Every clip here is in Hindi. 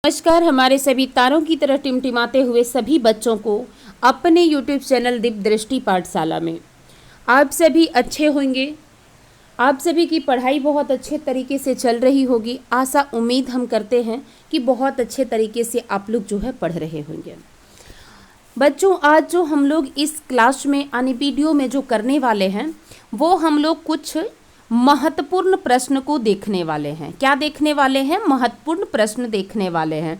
नमस्कार। हमारे सभी तारों की तरह टिमटिमाते हुए सभी बच्चों को अपने YouTube चैनल दीप दृष्टि पाठशाला में आप सभी अच्छे होंगे। आप सभी की पढ़ाई बहुत अच्छे तरीके से चल रही होगी। आशा उम्मीद हम करते हैं कि बहुत अच्छे तरीके से आप लोग जो है पढ़ रहे होंगे। बच्चों, आज जो हम लोग इस क्लास में यानी वीडियो में जो करने वाले हैं वो हम लोग कुछ महत्वपूर्ण प्रश्न को देखने वाले हैं। क्या देखने वाले हैं? महत्वपूर्ण प्रश्न देखने वाले हैं।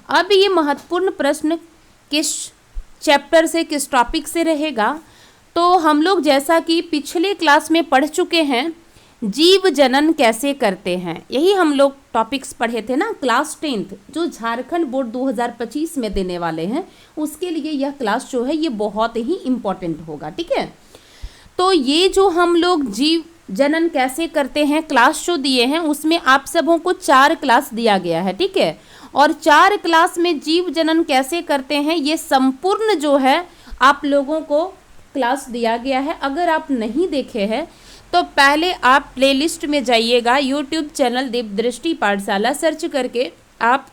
अब ये महत्वपूर्ण प्रश्न किस चैप्टर से, किस टॉपिक से रहेगा? तो हम लोग जैसा कि पिछले क्लास में पढ़ चुके हैं, जीव जनन कैसे करते हैं, यही हम लोग टॉपिक्स पढ़े थे ना। क्लास 10th जो झारखंड बोर्ड 2025 में देने वाले हैं, उसके लिए यह क्लास जो है ये बहुत ही इम्पोर्टेंट होगा। ठीक है, तो ये जो हम लोग जीव जनन कैसे करते हैं क्लास जो दिए हैं, उसमें आप सबों को 4 क्लास दिया गया है। ठीक है, और 4 क्लास में जीव जनन कैसे करते हैं ये संपूर्ण जो है आप लोगों को क्लास दिया गया है। अगर आप नहीं देखे हैं तो पहले आप प्लेलिस्ट में जाइएगा, यूट्यूब चैनल दीप दृष्टि पाठशाला सर्च करके आप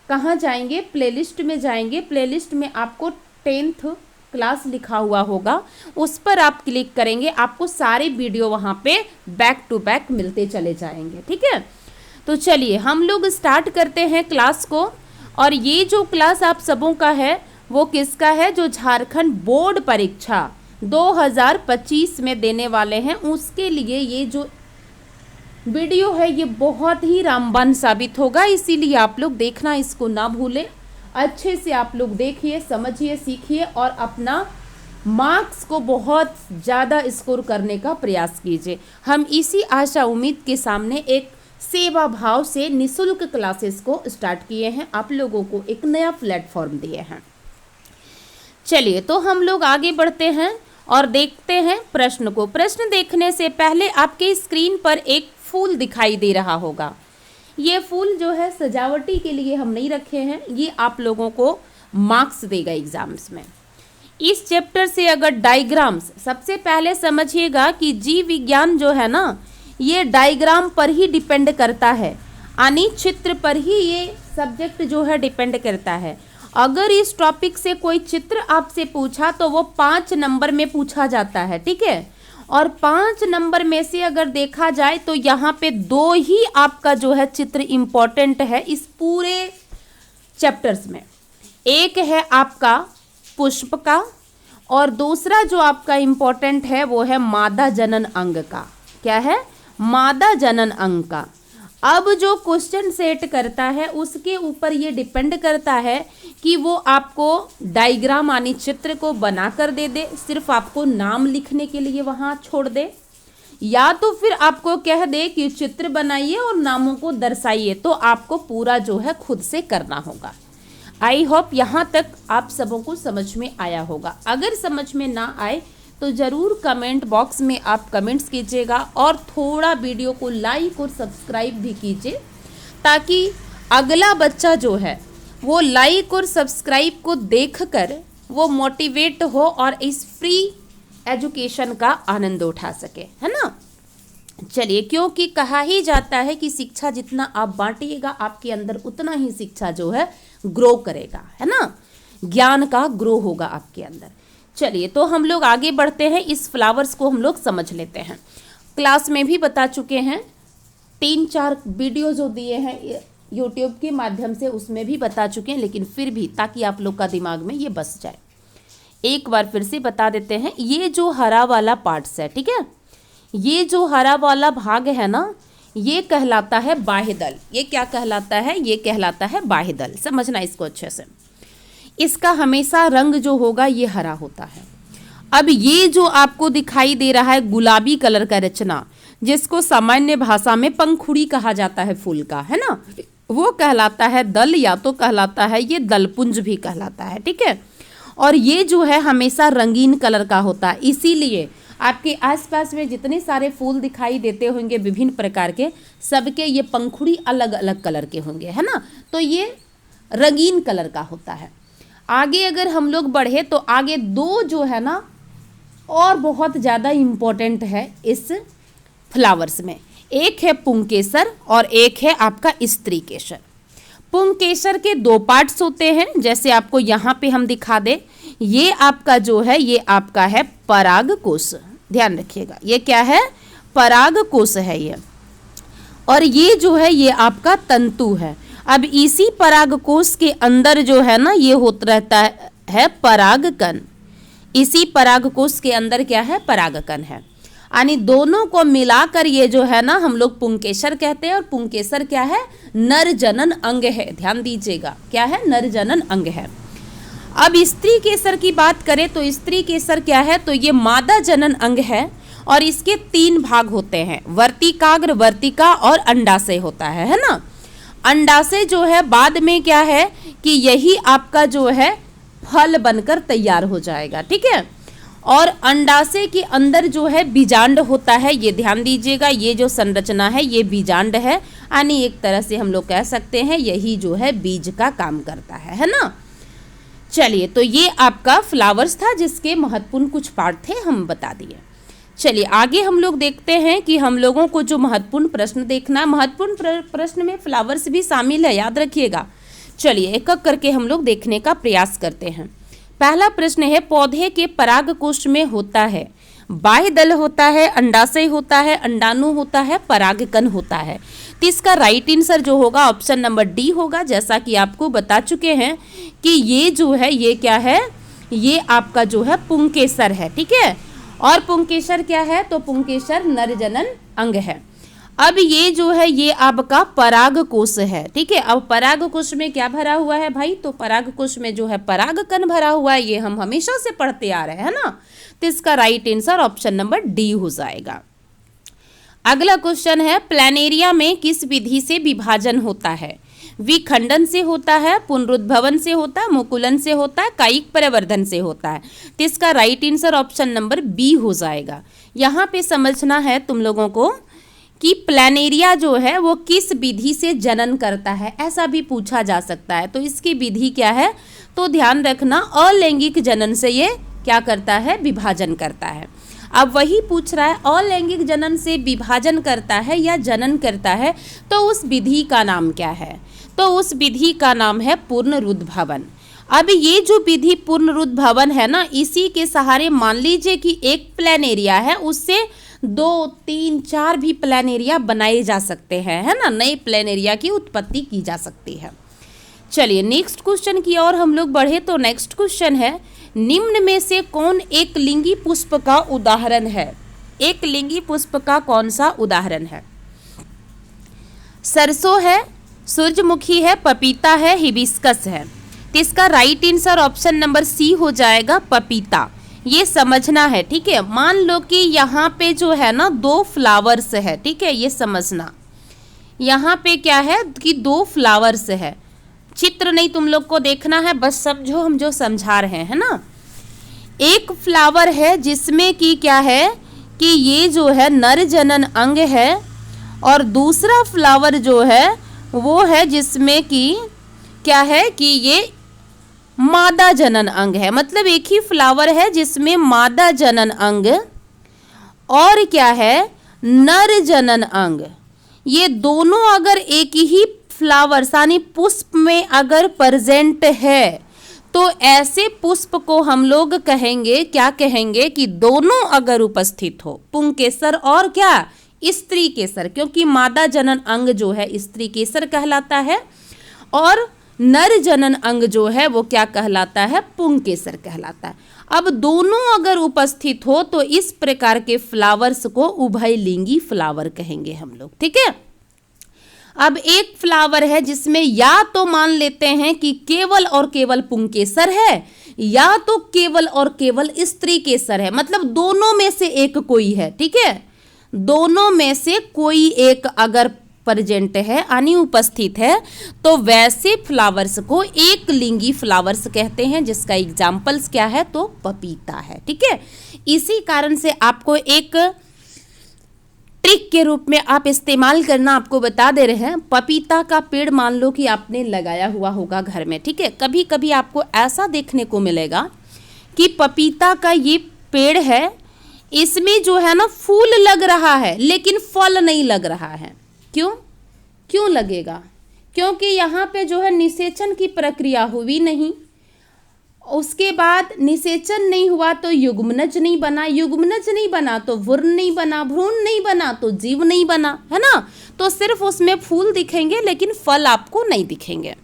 कहाँ जाएंगे? प्लेलिस्ट में जाएंगे। प्लेलिस्ट में आपको 10th क्लास लिखा हुआ होगा, उस पर आप क्लिक करेंगे, आपको सारे वीडियो वहाँ पे बैक टू बैक मिलते चले जाएंगे। ठीक है, तो चलिए हम लोग स्टार्ट करते हैं क्लास को। और ये जो क्लास आप सबों का है वो किसका है? जो झारखंड बोर्ड परीक्षा 2025 में देने वाले हैं, उसके लिए ये जो वीडियो है ये बहुत ही रामबाण साबित होगा। इसीलिए आप लोग देखना इसको ना भूलें। अच्छे से आप लोग देखिए, समझिए, सीखिए और अपना मार्क्स को बहुत ज़्यादा स्कोर करने का प्रयास कीजिए। हम इसी आशा उम्मीद के सामने एक सेवा भाव से निःशुल्क क्लासेस को स्टार्ट किए हैं, आप लोगों को एक नया प्लेटफॉर्म दिए हैं। चलिए तो हम लोग आगे बढ़ते हैं और देखते हैं प्रश्न को। प्रश्न देखने से पहले आपके स्क्रीन पर एक फूल दिखाई दे रहा होगा। ये फूल जो है सजावटी के लिए हम नहीं रखे हैं, ये आप लोगों को मार्क्स देगा एग्जाम्स में। इस चैप्टर से अगर डायग्राम्स, सबसे पहले समझिएगा कि जीव विज्ञान जो है ना ये डायग्राम पर ही डिपेंड करता है, यानी चित्र पर ही ये सब्जेक्ट जो है डिपेंड करता है। अगर इस टॉपिक से कोई चित्र आपसे पूछा तो वो 5 नंबर में पूछा जाता है। ठीक है, और 5 नंबर में से अगर देखा जाए तो यहाँ पे 2 ही आपका जो है चित्र इम्पोर्टेंट है इस पूरे चैप्टर्स में। एक है आपका पुष्प का और दूसरा जो आपका इम्पोर्टेंट है वो है मादा जनन अंग का। क्या है? मादा जनन अंग का। अब जो क्वेश्चन सेट करता है उसके ऊपर ये डिपेंड करता है कि वो आपको डायग्राम यानी चित्र को बना कर दे, सिर्फ आपको नाम लिखने के लिए वहाँ छोड़ दे, या तो फिर आपको कह दे कि चित्र बनाइए और नामों को दर्शाइए। तो आपको पूरा जो है खुद से करना होगा। आई होप यहाँ तक आप सबों को समझ में आया होगा। अगर समझ में ना आए तो ज़रूर कमेंट बॉक्स में आप कमेंट्स कीजिएगा और थोड़ा वीडियो को लाइक और सब्सक्राइब भी कीजिए, ताकि अगला बच्चा जो है वो लाइक और सब्सक्राइब को देखकर वो मोटिवेट हो और इस फ्री एजुकेशन का आनंद उठा सके, है ना। चलिए, क्योंकि कहा ही जाता है कि शिक्षा जितना आप बांटिएगा आपके अंदर उतना ही शिक्षा जो है ग्रो करेगा, है ना, ज्ञान का ग्रो होगा आपके अंदर। चलिए तो हम लोग आगे बढ़ते हैं, इस फ्लावर्स को हम लोग समझ लेते हैं। क्लास में भी बता चुके हैं, 3-4 वीडियो जो दिए हैं यूट्यूब के माध्यम से उसमें भी बता चुके हैं, लेकिन फिर भी ताकि आप लोग का दिमाग में ये बस जाए, एक बार फिर से बता देते हैं। ये जो हरा वाला पार्ट्स है, ठीक है, ये जो हरा वाला भाग है ना ये कहलाता है बाह्यदल। ये क्या कहलाता है? ये कहलाता है बाह्यदल। समझना इसको अच्छे से। इसका हमेशा रंग जो होगा ये हरा होता है। अब ये जो आपको दिखाई दे रहा है गुलाबी कलर का रचना, जिसको सामान्य भाषा में पंखुड़ी कहा जाता है फूल का, है ना, वो कहलाता है दल, या तो कहलाता है ये दलपुंज भी कहलाता है। ठीक है, और ये जो है हमेशा रंगीन कलर का होता है। इसीलिए आपके आसपास में जितने सारे फूल दिखाई देते होंगे विभिन्न प्रकार के, सबके ये पंखुड़ी अलग अलग कलर के होंगे, है ना, तो ये रंगीन कलर का होता है। आगे अगर हम लोग बढ़े तो आगे 2 जो है ना और बहुत ज़्यादा इम्पोर्टेंट है इस फ्लावर्स में। एक है पुंकेसर और एक है आपका स्त्रीकेसर। पुंकेसर के दो पार्ट्स होते हैं, जैसे आपको यहाँ पे हम दिखा दे। ये आपका जो है ये आपका है परागकोश, ध्यान रखिएगा, ये क्या है, परागकोश है ये, और ये जो है ये आपका तंतु है। अब इसी परागकोश के अंदर जो है ना ये होता रहता है परागकण। इसी परागकोश के अंदर क्या है, परागकण है। यानी दोनों को मिलाकर ये जो है ना हम लोग पुंकेसर कहते हैं, और पुंकेसर क्या है, नर जनन अंग है। ध्यान दीजिएगा, क्या है, नर जनन अंग है। अब स्त्री केसर की बात करें तो स्त्री केसर क्या है, तो ये मादा जनन अंग है, और इसके 3 भाग होते हैं, वर्तिकाग्र, वर्तिका और अंडाशय होता है ना। अंडाशय जो है बाद में क्या है कि यही आपका जो है फल बनकर तैयार हो जाएगा, ठीक है। और अंडाशय के अंदर जो है बीजांड होता है, ये ध्यान दीजिएगा, ये जो संरचना है ये बीजांड है, यानी एक तरह से हम लोग कह सकते हैं यही जो है बीज का काम करता है ना। चलिए, तो ये आपका फ्लावर्स था जिसके महत्वपूर्ण कुछ पार्ट थे, हम बता दिए। चलिए आगे हम लोग देखते हैं कि हम लोगों को जो महत्वपूर्ण प्रश्न देखना है, महत्वपूर्ण प्रश्न में फ्लावर्स भी शामिल है, याद रखिएगा। चलिए एक एक करके हम लोग देखने का प्रयास करते हैं। पहला प्रश्न है, पौधे के परागकोश में होता है बाह्य दल होता है, अंडाशय होता है, अंडाणु होता है, परागकण होता है। तो इसका राइट आंसर जो होगा ऑप्शन नंबर डी होगा। जैसा कि आपको बता चुके हैं कि ये जो है ये क्या है, ये आपका जो है पुंकेसर है, ठीक है। और पुंकेसर क्या है, तो पुंकेसर नरजनन अंग है। अब ये जो है ये आपका परागकोश है, ठीक है। अब परागकोश में क्या भरा हुआ है भाई, तो परागकोश में जो है परागकण भरा हुआ है, ये हम हमेशा से पढ़ते आ रहे हैं ना। तो इसका right answer option number D हो जाएगा। अगला क्वेश्चन है, प्लैनेरिया में किस विधि से विभाजन होता है, विखंडन से होता है, पुनरुद्भवन से होता है, मुकुलन से होता है, कायिक परिवर्धन से होता है। तो इसका right answer option number B हो जाएगा। यहाँ पे समझना है तुम लोगों को कि प्लैनेरिया जो है वो किस विधि से जनन करता है, ऐसा भी पूछा जा सकता है। तो इसकी विधि क्या है, तो ध्यान रखना अलैंगिक जनन से ये क्या करता है, विभाजन करता है। अब वही पूछ रहा है अलैंगिक जनन से विभाजन करता है या जनन करता है, तो उस विधि का नाम क्या है, तो उस विधि का नाम है पुनरुद्भवन। अब ये जो विधि पुनरुद्भवन है ना, इसी के सहारे मान लीजिए कि एक प्लैनेरिया है, उससे 2, 3, 4 भी प्लैनेरिया बनाए जा सकते हैं, है ना, नए प्लैनेरिया की उत्पत्ति की जा सकती है। चलिए नेक्स्ट क्वेश्चन की ओर हम लोग बढ़े। तो नेक्स्ट क्वेश्चन है, निम्न में से कौन एक लिंगी पुष्प का उदाहरण है, एक लिंगी पुष्प का कौन सा उदाहरण है। सरसों है, सूरजमुखी है, पपीता है, हिबिस्कस है। तो इसका right answer option number C हो जाएगा, पपीता। ये समझना है, ठीक है। मान लो कि यहाँ पे जो है ना 2 फ्लावर्स है, ठीक है, ये समझना। यहाँ पे क्या है कि 2 फ्लावर्स है, चित्र नहीं तुम लोग को देखना है, बस समझो हम जो समझा रहे हैं ना। एक फ्लावर है जिसमें कि क्या है कि ये जो है नर जनन अंग है, और दूसरा फ्लावर जो है वो है जिसमें कि क्या है कि ये मादा जनन अंग है। मतलब एक ही फ्लावर है जिसमें मादा जनन अंग और क्या है नर जनन अंग, ये दोनों अगर एक ही फ्लावर यानी पुष्प में अगर प्रेजेंट है, तो ऐसे पुष्प को हम लोग कहेंगे, क्या कहेंगे कि दोनों अगर उपस्थित हो, पुंकेसर और क्या स्त्री केसर, क्योंकि मादा जनन अंग जो है स्त्री केसर कहलाता है, और नर जनन अंग जो है वो क्या कहलाता है, पुंकेसर कहलाता है। अब दोनों अगर उपस्थित हो तो इस प्रकार के फ्लावर्स को उभयलिंगी फ्लावर कहेंगे हम लोग, ठीक है। अब एक फ्लावर है जिसमें या तो मान लेते हैं कि केवल और केवल पुंकेसर है, या तो केवल और केवल स्त्री केसर है, मतलब दोनों में से एक कोई है, ठीक है। दोनों में से कोई एक अगर प्रेजेंट है यानी उपस्थित है, तो वैसे फ्लावर्स को एक लिंगी फ्लावर्स कहते हैं, जिसका एग्जाम्पल्स क्या है, तो पपीता है, ठीक है। इसी कारण से आपको एक ट्रिक के रूप में आप इस्तेमाल करना आपको बता दे रहे हैं। पपीता का पेड़ मान लो कि आपने लगाया हुआ होगा घर में, ठीक है। कभी कभी आपको ऐसा देखने को मिलेगा कि पपीता का ये पेड़ है, इसमें जो है ना फूल लग रहा है लेकिन फल नहीं लग रहा है। क्यों लगेगा, क्योंकि यहाँ पे जो है निषेचन की प्रक्रिया हुई नहीं। उसके बाद निषेचन नहीं हुआ तो युग्मनज नहीं बना, युग्मनज नहीं बना तो भ्रूण नहीं बना, भ्रूण नहीं बना तो जीव नहीं बना, है ना। तो सिर्फ उसमें फूल दिखेंगे लेकिन फल आपको नहीं दिखेंगे।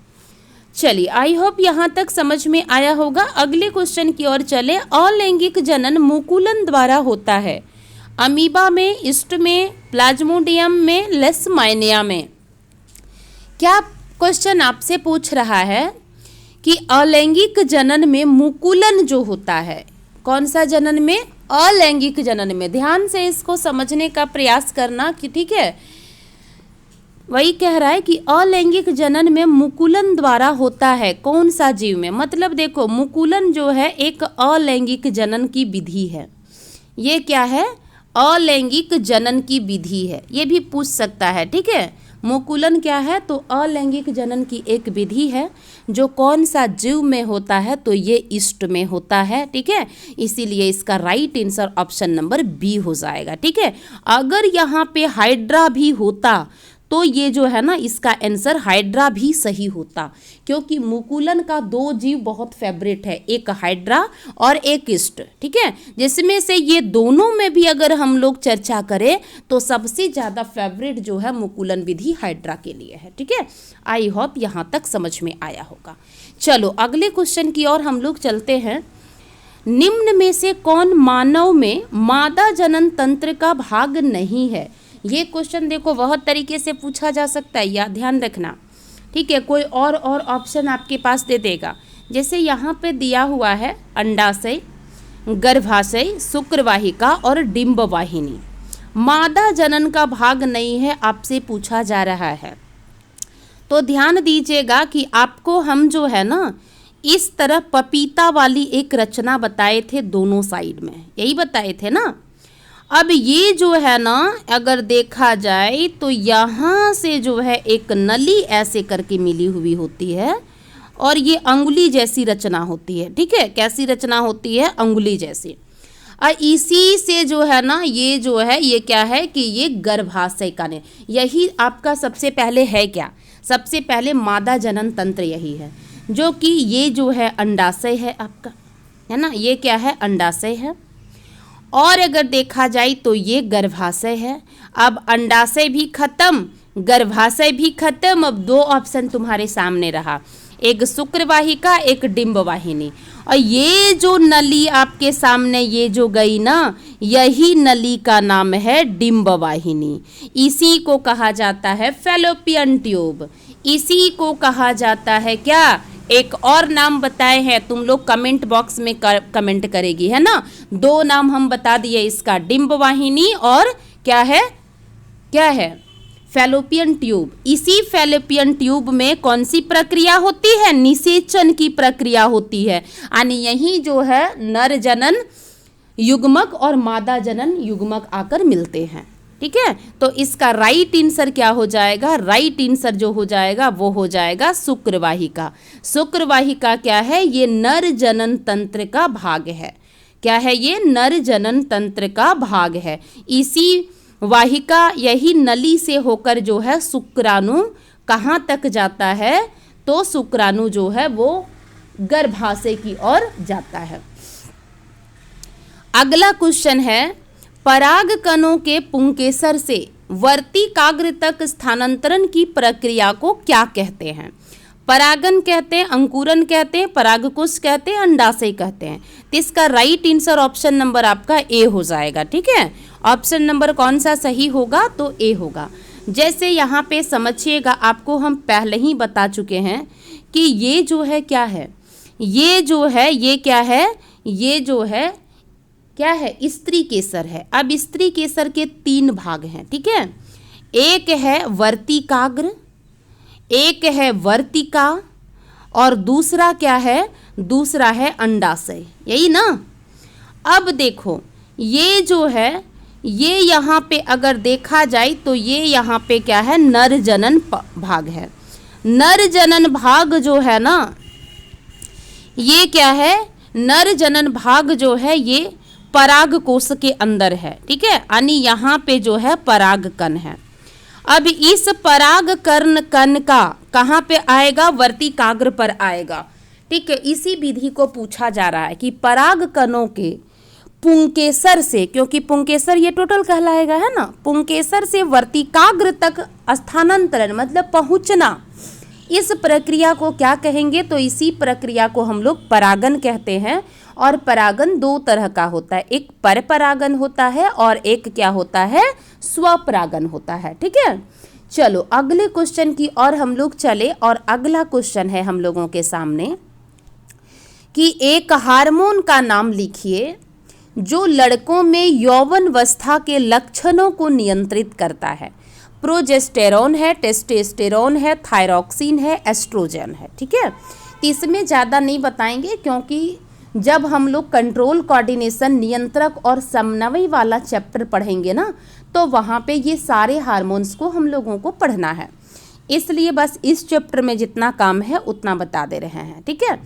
चलिए, आई होप यहाँ तक समझ में आया होगा। अगले क्वेश्चन की ओर चले। अलैंगिक जनन मुकुलन द्वारा होता है। अमीबा में, ईस्ट में, प्लाज्मोडियम में, लेशमानिया में। क्या क्वेश्चन आपसे पूछ रहा है कि अलैंगिक जनन में मुकुलन जो होता है, कौन सा जनन में? अलैंगिक जनन में। ध्यान से इसको समझने का प्रयास करना कि ठीक है, वही कह रहा है कि अलैंगिक जनन में मुकुलन द्वारा होता है कौन सा जीव में। मतलब देखो, मुकुलन जो है एक अलैंगिक जनन की विधि है। ये क्या है? अलैंगिक जनन की विधि है। ये भी पूछ सकता है, ठीक है। मुकुलन क्या है? तो अलैंगिक जनन की एक विधि है जो कौन सा जीव में होता है? तो ये ईस्ट में होता है, ठीक है। इसीलिए इसका right answer option number B हो जाएगा, ठीक है। अगर यहाँ पे हाइड्रा भी होता तो ये जो है ना, इसका आंसर हाइड्रा भी सही होता, क्योंकि मुकुलन का दो जीव बहुत फेवरेट है, एक हाइड्रा और एक ईस्ट, ठीक है। जिसमें से ये दोनों में भी अगर हम लोग चर्चा करें तो सबसे ज़्यादा फेवरेट जो है मुकुलन विधि हाइड्रा के लिए है, ठीक है। आई होप यहाँ तक समझ में आया होगा। चलो अगले क्वेश्चन की ओर हम लोग चलते हैं। निम्न में से कौन मानव में मादा जनन तंत्र का भाग नहीं है? ये क्वेश्चन देखो बहुत तरीके से पूछा जा सकता है, या ध्यान रखना, ठीक है। कोई और ऑप्शन आपके पास दे देगा। जैसे यहाँ पे दिया हुआ है अंडाशय, गर्भाशय, शुक्रवाहिका और डिंबवाहिनी। मादा जनन का भाग नहीं है आपसे पूछा जा रहा है, तो ध्यान दीजिएगा कि आपको हम जो है ना, इस तरह पपीता वाली एक रचना बताए थे दोनों साइड में, यही बताए थे ना। अब ये जो है ना, अगर देखा जाए तो यहाँ से जो है एक नली ऐसे करके मिली हुई होती है और ये अंगुली जैसी रचना होती है, ठीक है। कैसी रचना होती है? अंगुली जैसी। और इसी से जो है ना, ये जो है ये क्या है कि ये गर्भाशय का ने, यही आपका सबसे पहले है क्या? सबसे पहले मादा जनन तंत्र यही है, जो कि ये जो है अंडाशय है आपका, है ना। ये क्या है? अंडाशय है। और अगर देखा जाए तो ये गर्भाशय है। अब अंडाशय भी खत्म, गर्भाशय भी खत्म। अब दो ऑप्शन तुम्हारे सामने रहा, एक शुक्रवाहिका, एक डिंबवाहिनी। और ये जो नली आपके सामने ये जो गई ना, यही नली का नाम है डिंबवाहिनी। इसी को कहा जाता है फैलोपियन ट्यूब। इसी को कहा जाता है क्या? एक और नाम बताए हैं, तुम लोग कमेंट बॉक्स में कमेंट करेगी, है ना। दो नाम हम बता दिए इसका, डिंबवाहिनी और क्या है? क्या है? Fallopian tube. इसी फैलोपियन ट्यूब में कौन सी प्रक्रिया होती है? निषेचन की प्रक्रिया होती है। यानी यही जो है नर जनन युग्मक और मादा जनन युग्मक आकर मिलते हैं, ठीक है। तो इसका राइट आंसर क्या हो जाएगा? राइट आंसर जो हो जाएगा वो हो जाएगा शुक्रवाहिका। शुक्रवाहिका क्या है? ये नर जनन तंत्र का भाग है। क्या है? ये नर जनन तंत्र का भाग है। इसी वाहिका, यही नली से होकर जो है शुक्राणु कहाँ तक जाता है? तो शुक्राणु जो है वो गर्भाशय की ओर जाता है। अगला क्वेश्चन है, पराग कणों के पुंकेसर से वर्तिकाग्र तक स्थानांतरण की प्रक्रिया को क्या कहते हैं? परागन कहते हैं, अंकुरन कहते हैं, परागकोश कहते हैं, अंडाशय कहते हैं। तो इसका राइट आंसर ऑप्शन नंबर आपका ए हो जाएगा, ठीक है। ऑप्शन नंबर कौन सा सही होगा? तो ए होगा। जैसे यहाँ पे समझिएगा, आपको हम पहले ही बता चुके हैं कि ये जो है क्या है, ये जो है ये क्या है, ये जो है क्या है? स्त्री केसर है। अब स्त्री केसर के तीन भाग हैं, ठीक है। एक है वर्तिकाग्र, एक है वर्तिका और दूसरा क्या है? दूसरा है अंडाशय, यही ना। अब देखो ये जो है, ये यहाँ पे अगर देखा जाए तो ये यहाँ पे क्या है? नर जनन भाग है। नर जनन भाग जो है ना, ये क्या है? नर जनन भाग जो है ये पराग कोश के अंदर है, ठीक है। यानी यहाँ पे जो है पराग कण है। अब इस पराग कण का कहाँ पे आएगा, वर्तिकाग्र पर आएगा। ठीक है, इसी विधि को पूछा जा रहा है कि पराग कणों के पुंकेसर से, क्योंकि पुंकेसर ये टोटल कहलाएगा, है ना, पुंकेसर से वर्तिकाग्र तक स्थानांतरण मतलब पहुंचना, इस प्रक्रिया को क्या कहेंगे, तो इसी प्रक्रिया को हम लोग परागन कहते हैं। और परागन दो तरह का होता है, एक पर परागन होता है और एक क्या होता है, स्वपरागन होता है। ठीक है, चलो अगले क्वेश्चन की और हम लोग चले, और अगला क्वेश्चन है हम लोगों के सामने कि एक हार्मोन का नाम लिखिए जो लड़कों में यौवनावस्था के लक्षणों को नियंत्रित करता है। प्रोजेस्टेरोन है, टेस्टोस्टेरोन है, थायरॉक्सिन है, एस्ट्रोजन है। ठीक है, तो इसमें ज़्यादा नहीं बताएंगे, क्योंकि जब हम लोग कंट्रोल, कोऑर्डिनेशन, नियंत्रक और समन्वय वाला चैप्टर पढ़ेंगे ना, तो वहाँ पे ये सारे हार्मोन्स को हम लोगों को पढ़ना है, इसलिए बस इस चैप्टर में जितना काम है उतना बता दे रहे हैं। ठीक है,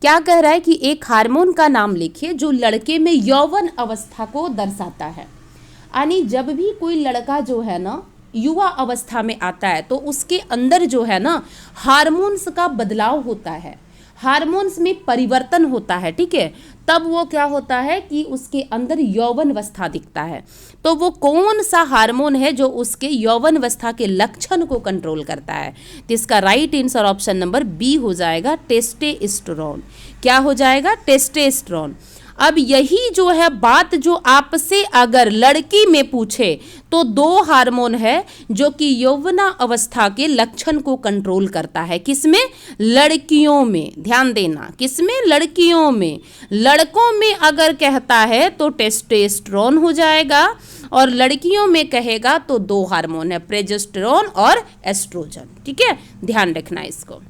क्या कह रहा है कि एक हार्मोन का नाम लिखिए जो लड़के में यौवन अवस्था को दर्शाता है। यानी जब भी कोई लड़का जो है ना युवा अवस्था में आता है तो उसके अंदर जो है ना हार्मोन्स का बदलाव होता है, हार्मोन्स में परिवर्तन होता है। ठीक है, तब वो क्या होता है कि उसके अंदर यौवनावस्था दिखता है। तो वो कौन सा हार्मोन है जो उसके यौवनावस्था के लक्षण को कंट्रोल करता है, तो इसका right answer option number B हो जाएगा, टेस्टोस्टेरोन। क्या हो जाएगा, टेस्टोस्टेरोन। अब यही जो है बात जो आपसे अगर लड़की में पूछे तो दो हार्मोन है जो कि यौवना अवस्था के लक्षण को कंट्रोल करता है। किसमें, लड़कियों में, ध्यान देना, किसमें, लड़कियों में। लड़कों में अगर कहता है तो टेस्टोस्टेरोन हो जाएगा, और लड़कियों में कहेगा तो दो हार्मोन है, प्रोजेस्टेरोन और एस्ट्रोजन। ठीक है, ध्यान रखना इसको।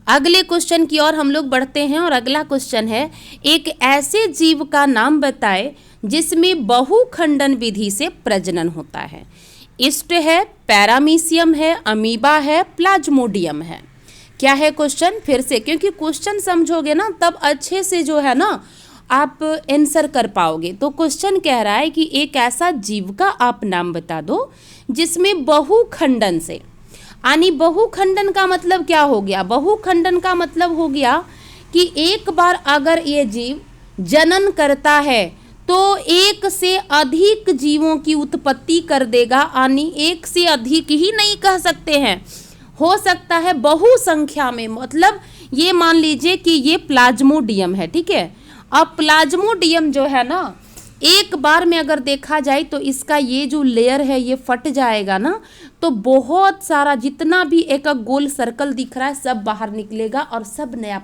अगले क्वेश्चन की ओर हम लोग बढ़ते हैं, और अगला क्वेश्चन है एक ऐसे जीव का नाम बताए जिसमें बहुखंडन विधि से प्रजनन होता है। ईस्ट है, पैरामीशियम है, अमीबा है, प्लाज्मोडियम है। क्या है क्वेश्चन, फिर से, क्योंकि क्वेश्चन समझोगे ना तब अच्छे से जो है ना आप आंसर कर पाओगे। तो क्वेश्चन कह रहा है कि एक ऐसा जीव का आप नाम बता दो जिसमें बहुखंडन से, यानी बहुखंडन का मतलब क्या हो गया, बहुखंडन का मतलब हो गया कि एक बार अगर ये जीव जनन करता है तो एक से अधिक जीवों की उत्पत्ति कर देगा, यानी एक से अधिक ही नहीं कह सकते हैं, हो सकता है बहुसंख्या में। मतलब ये मान लीजिए कि ये प्लाज्मोडियम है। ठीक है, अब प्लाज्मोडियम जो है ना एक बार में अगर देखा जाए तो इसका ये जो लेयर है ये फट जाएगा ना, तो बहुत सारा जितना भी एक गोल सर्कल दिख रहा है सब बाहर निकलेगा और सब नया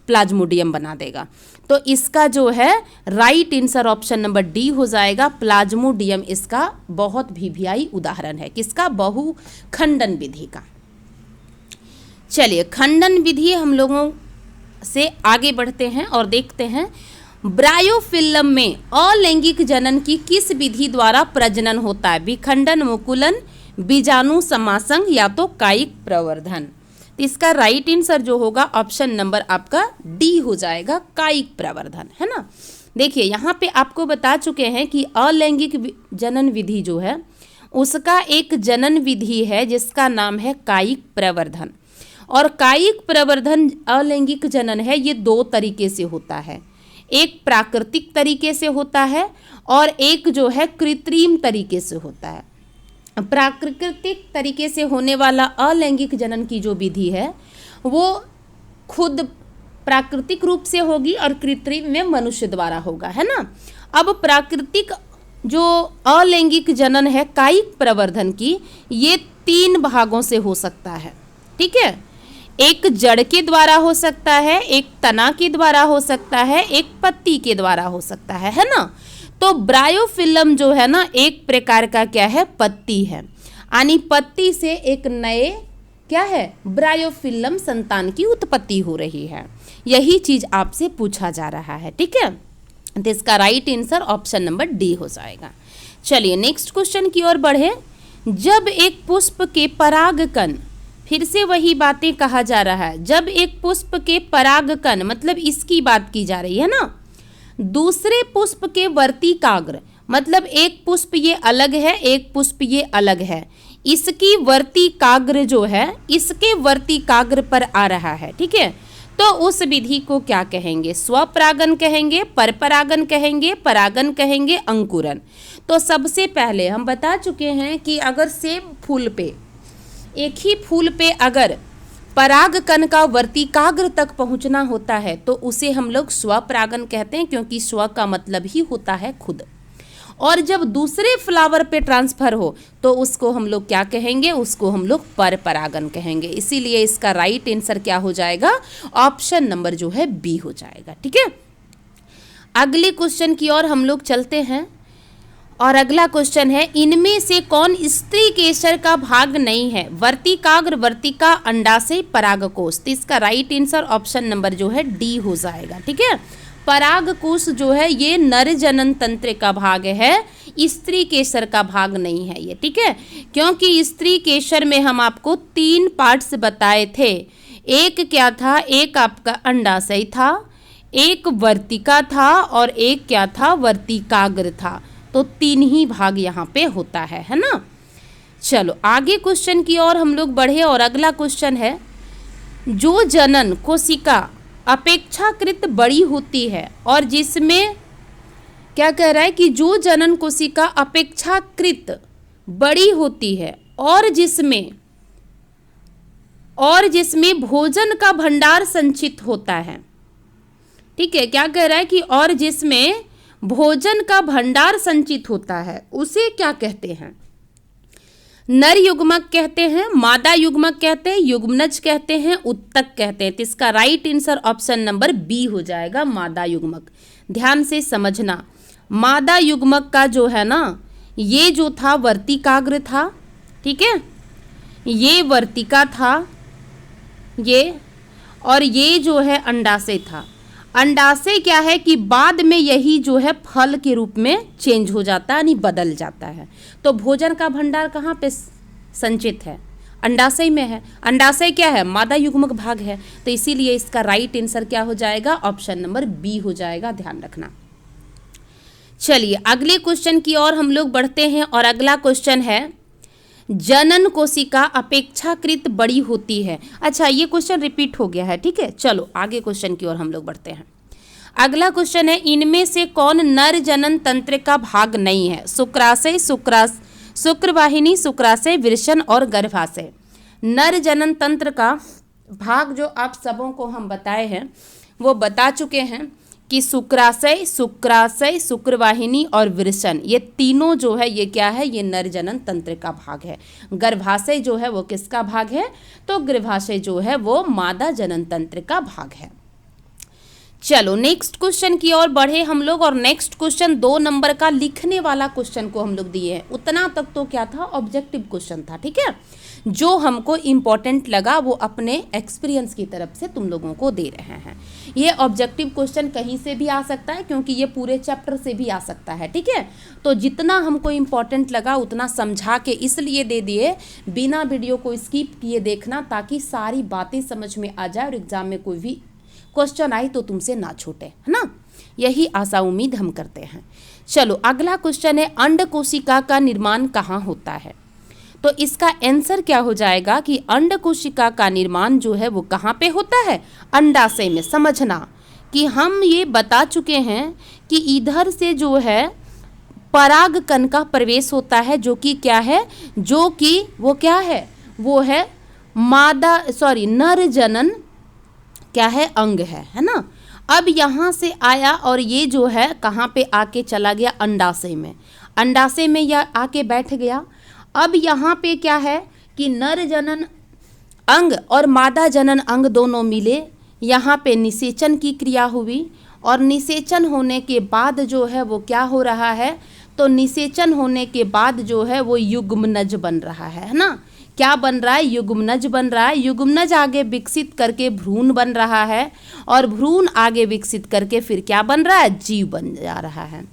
प्लाज्मोडियम बना देगा। तो इसका जो है right answer option number D हो जाएगा, प्लाज्मोडियम इसका बहुत वीवीआई उदाहरण है। किसका, बहुखंडन विधि का। चलिए खंडन विधि हम लोगों से आगे बढ़ते हैं और देखते हैं ब्रायोफिल्म में अलैंगिक जनन की किस विधि द्वारा प्रजनन होता है, विखंडन, मुकुलन, बीजाणु समासंग या तो कायिक प्रवर्धन। तो इसका राइट आंसर जो होगा ऑप्शन नंबर आपका डी हो जाएगा, कायिक प्रवर्धन, है ना। देखिए यहाँ पे आपको बता चुके हैं कि अलैंगिक जनन विधि जो है उसका एक जनन विधि है जिसका नाम है कायिक प्रवर्धन। और कायिक प्रवर्धन अलैंगिक जनन है ये दो तरीके से होता है, एक प्राकृतिक तरीके से होता है और एक जो है कृत्रिम तरीके से होता है। प्राकृतिक तरीके से होने वाला अलैंगिक जनन की जो विधि है वो खुद प्राकृतिक रूप से होगी और कृत्रिम में मनुष्य द्वारा होगा, है ना। अब प्राकृतिक जो अलैंगिक जनन है कायिक प्रवर्धन की, ये 3 भागों से हो सकता है। ठीक है, एक जड़ के द्वारा हो सकता है, एक तना के द्वारा हो सकता है, एक पत्ती के द्वारा हो सकता है ना। तो ब्रायोफिल्म जो है ना एक प्रकार का क्या है, पत्ती है, यानी पत्ती से एक नए क्या है, ब्रायोफिल्म संतान की उत्पत्ति हो रही है। यही चीज आपसे पूछा जा रहा है। ठीक है, तो इसका right answer option number D हो जाएगा। चलिए नेक्स्ट क्वेश्चन की ओर बढ़े। जब एक पुष्प के परागकण, फिर से वही बातें कहा जा रहा है, जब एक पुष्प के परागकण मतलब इसकी बात की जा रही है ना, दूसरे पुष्प के वर्तिकाग्र मतलब एक पुष्प ये अलग है, एक पुष्प ये अलग है, इसकी वर्तिकाग्र जो है इसके वर्तिकाग्र पर आ रहा है, ठीक है, तो उस विधि को क्या कहेंगे? स्वपरागन कहेंगे, परपरागन कहेंगे, परागन कहेंगे, अंकुरन। तो सबसे पहले हम बता चुके हैं कि अगर सेम फूल पे, एक ही फूल पे अगर परागकण का वर्तिकाग्र तक पहुंचना होता है तो उसे हम लोग स्वपरागन कहते हैं, क्योंकि स्व का मतलब ही होता है खुद। और जब दूसरे फ्लावर पे ट्रांसफर हो तो उसको हम लोग क्या कहेंगे? उसको हम लोग परपरागन कहेंगे। इसीलिए इसका राइट आंसर क्या हो जाएगा? ऑप्शन नंबर जो है बी हो जाएगा, ठीक है। अगले क्वेश्चन की ओर हम लोग चलते हैं और अगला क्वेश्चन है, इनमें से कौन स्त्री केसर का भाग नहीं है? वर्तिकाग्र, वर्तिका, अंडाशय, परागकोश। तो इसका राइट आंसर ऑप्शन नंबर जो है डी हो जाएगा, ठीक है। परागकोश जो है ये नर जनन तंत्र का भाग है, स्त्री केसर का भाग नहीं है ये, ठीक है। क्योंकि स्त्री केसर में हम आपको 3 पार्ट्स बताए थे। एक क्या था? एक आपका अंडाशय था, एक वर्तिका था और एक क्या था? वर्तिकाग्र था। तो 3 ही भाग यहाँ पे होता है ना। चलो आगे क्वेश्चन की ओर हम लोग बढ़े और अगला क्वेश्चन है, जो जनन कोशिका अपेक्षाकृत बड़ी होती है और जिसमें क्या कह रहा है कि जो जनन कोशिका अपेक्षाकृत बड़ी होती है और जिसमें भोजन का भंडार संचित होता है, ठीक है। क्या कह रहा है कि और जिसमें भोजन का भंडार संचित होता है उसे क्या कहते हैं? नर युग्मक कहते हैं, मादा युग्मक कहते हैं, युग्मनज कहते हैं, उत्तक कहते हैं। तो इसका right answer option number B हो जाएगा, मादा युग्मक। ध्यान से समझना, मादा युग्मक का जो है ना ये जो था वर्तिकाग्र था, ठीक है, ये वर्तिका था ये, और ये जो है अंडाशय था। अंडाशय क्या है कि बाद में यही जो है फल के रूप में चेंज हो जाता है, यानी बदल जाता है। तो भोजन का भंडार कहाँ पे संचित है? अंडाशय में है। अंडाशय क्या है? मादा युग्मक भाग है। तो इसीलिए इसका राइट आंसर क्या हो जाएगा? ऑप्शन नंबर बी हो जाएगा, ध्यान रखना। चलिए अगले क्वेश्चन की ओर हम लोग बढ़ते हैं और अगला क्वेश्चन है, जनन कोशिका अपेक्षाकृत बड़ी होती है। अच्छा ये क्वेश्चन रिपीट हो गया है, ठीक है। चलो आगे क्वेश्चन की ओर हम लोग बढ़ते हैं। अगला क्वेश्चन है, इनमें से कौन नर जनन तंत्र का भाग नहीं है? शुक्राशय, शुक्रवाहिनी, शुक्राशय, वृषण और गर्भाशय। नर जनन तंत्र का भाग जो आप सबों को हम बताए हैं वो बता चुके हैं कि शुक्राशय, शुक्रवाहिनी और वृषण, ये तीनों जो है ये क्या है? ये नर जनन तंत्र का भाग है। गर्भाशय जो है वो किसका भाग है? तो गर्भाशय जो है वो मादा जनन तंत्र का भाग है। चलो नेक्स्ट क्वेश्चन की ओर बढ़े हम लोग और नेक्स्ट क्वेश्चन 2 नंबर का लिखने वाला क्वेश्चन को हम लोग दिए हैं। उतना तक तो क्या था? ऑब्जेक्टिव क्वेश्चन था, ठीक है। जो हमको इम्पोर्टेंट लगा वो अपने एक्सपीरियंस की तरफ से तुम लोगों को दे रहे हैं। ये ऑब्जेक्टिव क्वेश्चन कहीं से भी आ सकता है, क्योंकि ये पूरे चैप्टर से भी आ सकता है, ठीक है। तो जितना हमको इम्पोर्टेंट लगा उतना समझा के इसलिए दे दिए, बिना वीडियो को स्किप किए देखना, ताकि सारी बातें समझ में आ जाए और एग्जाम में कोई भी क्वेश्चन आई तो तुमसे ना छूटे, है ना। यही आशा उम्मीद हम करते हैं। चलो अगला क्वेश्चन है, अंड कोशिका का निर्माण कहाँ होता है? तो इसका आंसर क्या हो जाएगा कि अंड कोशिका का निर्माण जो है वो कहाँ पे होता है? अंडाशय में। समझना कि हम ये बता चुके हैं कि इधर से जो है परागकण का प्रवेश होता है, जो कि क्या है? जो कि वो क्या है? वो है नर जनन क्या है? अंग है ना। अब यहाँ से आया और ये जो है कहाँ पे आके चला गया? अंडाशय में। अंडाशय में यह आके बैठ गया। अब यहाँ पे क्या है कि नर जनन अंग और मादा जनन अंग दोनों मिले, यहाँ पे निषेचन की क्रिया हुई और निषेचन होने के बाद जो है वो क्या हो रहा है? तो निषेचन होने के बाद जो है वो युग्मनज बन रहा है ना। क्या बन रहा है? युग्मनज बन रहा है। युग्मनज आगे विकसित करके भ्रूण बन रहा है और भ्रूण आगे विकसित करके फिर क्या बन रहा है? जीव बन जा रहा है।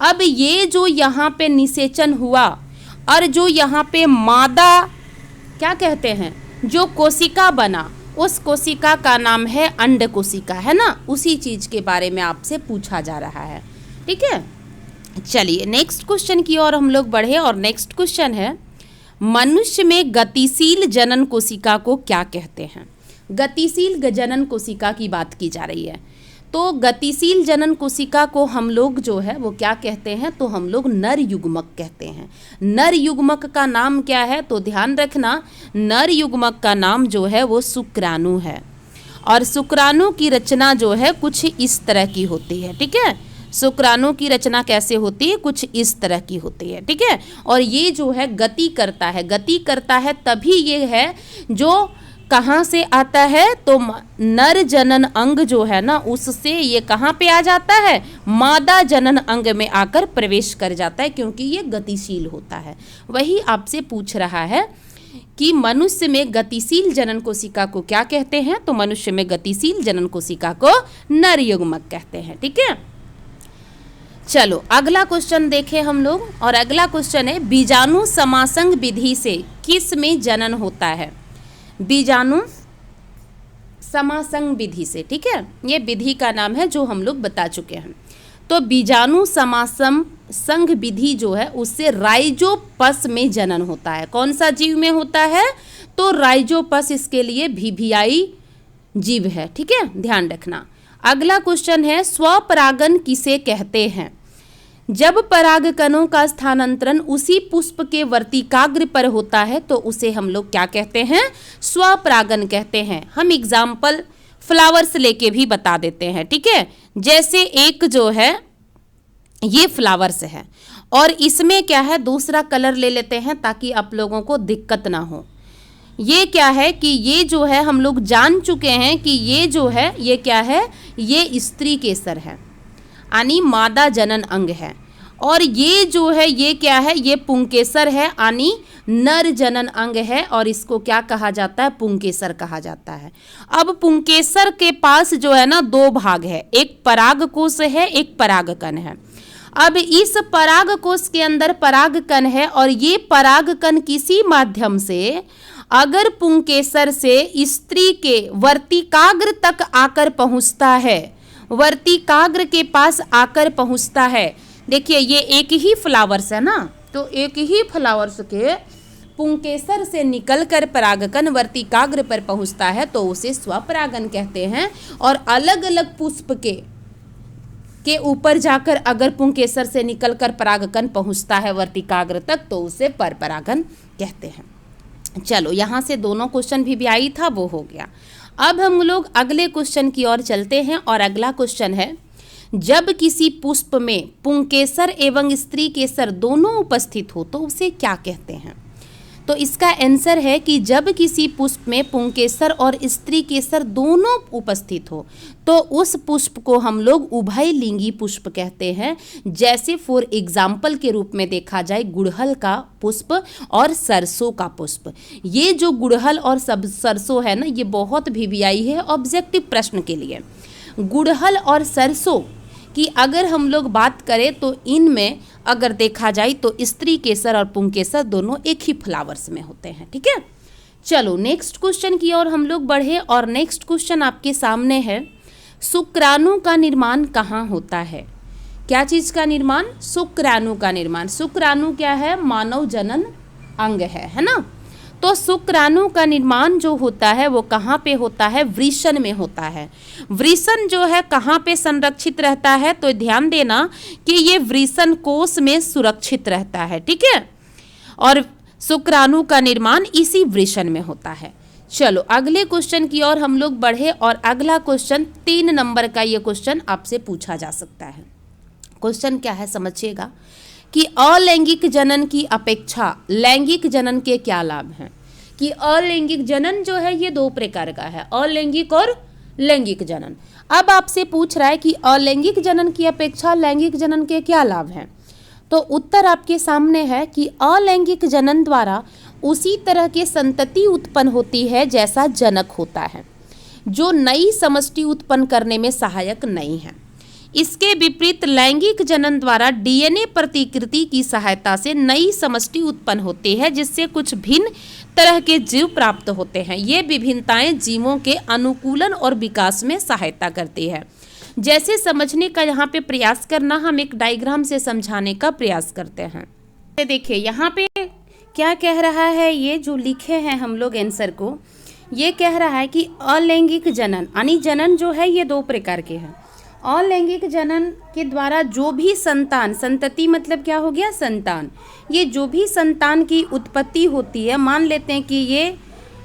अब ये जो यहाँ पे निषेचन हुआ और जो यहाँ पे मादा क्या कहते हैं, जो कोशिका बना, उस कोशिका का नाम है अंड कोशिका, है ना। उसी चीज के बारे में आपसे पूछा जा रहा है, ठीक है। चलिए नेक्स्ट क्वेश्चन की ओर हम लोग बढ़े और नेक्स्ट क्वेश्चन है, मनुष्य में गतिशील जनन कोशिका को क्या कहते हैं? गतिशील जनन कोशिका की बात की जा रही है। तो गतिशील जनन कोशिका को हम लोग जो है वो क्या कहते हैं? तो हम लोग नर युग्मक कहते हैं। नर युग्मक का नाम क्या है? तो ध्यान रखना, नर युग्मक का नाम जो है वो शुक्राणु है। और शुक्राणु की रचना जो है कुछ इस तरह की होती है, ठीक है। शुक्राणु की रचना कैसे होती है? कुछ इस तरह की होती है, ठीक है। और ये जो है गति करता है, गति करता है तभी ये है जो कहाँ से आता है? तो नर जनन अंग जो है ना, उससे ये कहाँ पे आ जाता है? मादा जनन अंग में आकर प्रवेश कर जाता है, क्योंकि ये गतिशील होता है। वही आपसे पूछ रहा है कि मनुष्य में गतिशील जनन कोशिका को क्या कहते हैं? तो मनुष्य में गतिशील जनन कोशिका को नर युग्मक कहते हैं, ठीक है। चलो अगला क्वेश्चन देखें हम लोग, और अगला क्वेश्चन है बीजाणु समासंग विधि से किस में जनन होता है? बीजाणु समासंग विधि से, ठीक है। ये विधि का नाम है जो हम लोग बता चुके हैं। तो बीजाणु समासम संघ विधि जो है उससे राइजोपस में जनन होता है। कौन सा जीव में होता है? तो राइजोपस इसके लिए भीभियाई जीव है, ठीक है, ध्यान रखना। अगला क्वेश्चन है स्वपरागन किसे कहते हैं? जब परागकणों का स्थानांतरण उसी पुष्प के वर्तिकाग्र पर होता है तो उसे हम लोग क्या कहते हैं? स्वपरागन कहते हैं। हम एग्जाम्पल फ्लावर्स लेके भी बता देते हैं, ठीक है। जैसे एक जो है ये फ्लावर्स है और इसमें क्या है, दूसरा कलर ले लेते हैं ताकि आप लोगों को दिक्कत ना हो। ये क्या है कि ये जो है हम लोग जान चुके हैं कि ये जो है ये क्या है, ये स्त्री केसर है, यानी मादा जनन अंग है। और ये जो है ये क्या है, ये पुंकेसर है, यानी नर जनन अंग है, और इसको क्या कहा जाता है? पुंकेसर कहा जाता है। अब पुंकेसर के पास जो है ना दो भाग है, एक परागकोश है, एक परागकण है। अब इस परागकोश के अंदर परागकण है और ये परागकण किसी माध्यम से अगर पुंकेसर से स्त्री के वर्तिकाग्र तक आकर पहुंचता है, वर्तिकाग्र के पास आकर पहुंचता है। देखिए ये एक ही फ्लावर्स है ना, तो एक ही फ्लावर्स के पुंकेसर से निकलकर परागकण वर्तिकाग्र पर पहुंचता है तो उसे स्वपरागन कहते हैं। और अलग अलग पुष्प के ऊपर जाकर अगर पुंकेसर से निकलकर परागकण पहुंचता है वर्तिकाग्र तक तो उसे परपरागन कहते हैं। चलो यहाँ से दोनों क्वेश्चन भी आई था, वो हो गया। अब हम लोग अगले क्वेश्चन की ओर चलते हैं, और अगला क्वेश्चन है जब किसी पुष्प में पुंकेसर एवं स्त्री केसर दोनों उपस्थित हो तो उसे क्या कहते हैं? तो इसका आंसर है कि जब किसी पुष्प में पुंकेसर और स्त्री केसर दोनों उपस्थित हो तो उस पुष्प को हम लोग उभयलिंगी पुष्प कहते हैं। जैसे फॉर एग्जाम्पल के रूप में देखा जाए गुड़हल का पुष्प और सरसों का पुष्प। ये जो गुड़हल और सरसों है ना, ये बहुत वीवीआई है ऑब्जेक्टिव प्रश्न के लिए। गुड़हल और सरसों कि अगर हम लोग बात करें तो इनमें अगर देखा जाए तो स्त्री केसर और पुंकेसर दोनों एक ही फ्लावर्स में होते हैं, ठीक है। चलो नेक्स्ट क्वेश्चन की ओर हम लोग बढ़े, और नेक्स्ट क्वेश्चन आपके सामने है शुक्राणु का निर्माण कहाँ होता है? क्या चीज़ का निर्माण? शुक्राणु का निर्माण। शुक्राणु क्या है? मानव जनन अंग है ना। तो शुक्राणु का निर्माण जो होता है वो कहाँ पे होता है? वृषण में होता है। वृषण जो है कहाँ पे संरक्षित रहता है? तो ध्यान देना कि ये वृषण कोश में सुरक्षित रहता है, ठीक है। और शुक्राणु का निर्माण इसी वृषण में होता है। चलो अगले क्वेश्चन की ओर हम लोग बढ़े, और अगला क्वेश्चन 3 नंबर का ये क्वेश्चन आपसे पूछा जा सकता है। क्वेश्चन क्या है समझिएगा कि अलैंगिक जनन की अपेक्षा लैंगिक जनन के क्या लाभ हैं? कि अलैंगिक जनन जो है ये 2 प्रकार का है, अलैंगिक और लैंगिक जनन। अब आपसे पूछ रहा है कि अलैंगिक जनन की अपेक्षा लैंगिक जनन के क्या लाभ हैं? तो उत्तर आपके सामने है कि अलैंगिक जनन द्वारा उसी तरह के संतति उत्पन्न होती है जैसा जनक होता है, जो नई समष्टि उत्पन्न करने में सहायक नहीं है। इसके विपरीत लैंगिक जनन द्वारा डीएनए प्रतिकृति की सहायता से नई समष्टि उत्पन्न होती है, जिससे कुछ भिन्न तरह के जीव प्राप्त होते हैं। ये विभिन्नताएं जीवों के अनुकूलन और विकास में सहायता करती है। जैसे समझने का यहाँ पे प्रयास करना, हम एक डायग्राम से समझाने का प्रयास करते हैं। देखिए यहाँ पे क्या कह रहा है ये जो लिखे हैं हम लोग आंसर को, ये कह रहा है कि अलैंगिक जनन यानी जनन जो है ये दो प्रकार के हैं। अलैंगिक जनन के द्वारा जो भी संतान, संतति मतलब क्या हो गया, संतान, ये जो भी संतान की उत्पत्ति होती है, मान लेते हैं कि ये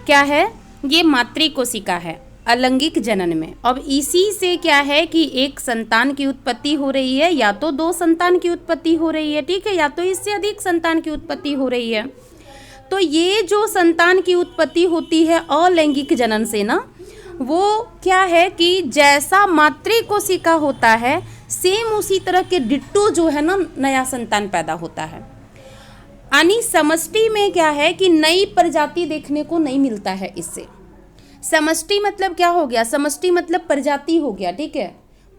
क्या है, ये मातृ कोशिका है अलैंगिक जनन में। अब इसी से क्या है कि एक संतान की उत्पत्ति हो रही है, या तो दो संतान की उत्पत्ति हो रही है, ठीक है, या तो इससे अधिक संतान की उत्पत्ति हो रही है। तो ये जो संतान की उत्पत्ति होती है अलैंगिक जनन से ना, वो क्या है कि जैसा मातृ कोशिका होता है सेम उसी तरह के डिट्टो जो है ना नया संतान पैदा होता है। यानी समष्टि में क्या है कि नई प्रजाति देखने को नहीं मिलता है इससे। समष्टि मतलब क्या हो गया, समष्टि मतलब प्रजाति हो गया, ठीक है।